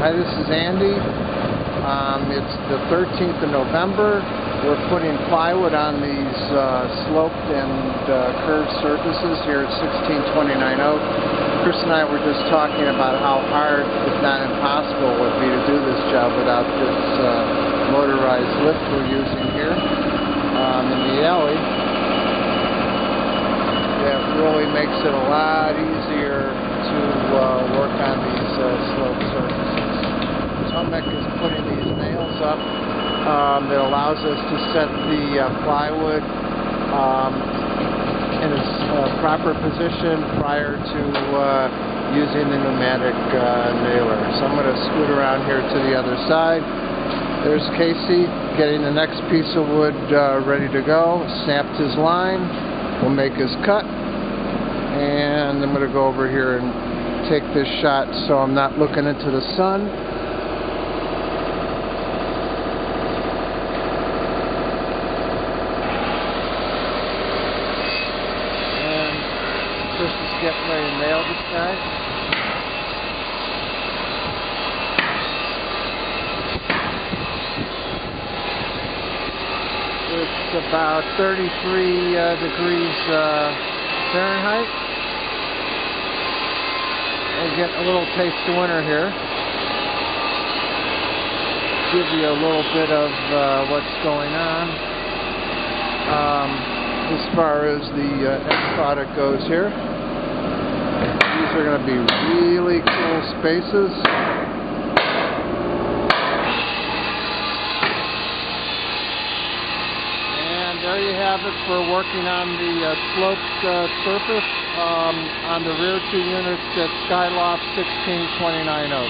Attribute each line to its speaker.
Speaker 1: Hi, this is Andy. It's the 13th of November. We're putting plywood on these sloped and curved surfaces here at 1629 Oak. Chris and I were just talking about how hard, if not impossible, it would be to do this job without this motorized lift we're using here in the alley. That really makes it a lot easier to work on these sloped surfaces. Tomek is putting these nails up that allows us to set the plywood in its proper position prior to using the pneumatic nailer. So I'm going to scoot around here to the other side. There's Casey getting the next piece of wood ready to go. Snapped his line. We'll make his cut. And I'm going to go over here and take this shot so I'm not looking into the sun. And Chris is getting ready to nail this guy. It's about 33 degrees Fahrenheit. We'll get a little taste of winter here. Give you a little bit of what's going on as far as the end product goes here. These are going to be really cool spaces. And there you have it for working on the sloped surface on the rear two units at SKYlofts 1629 Oak.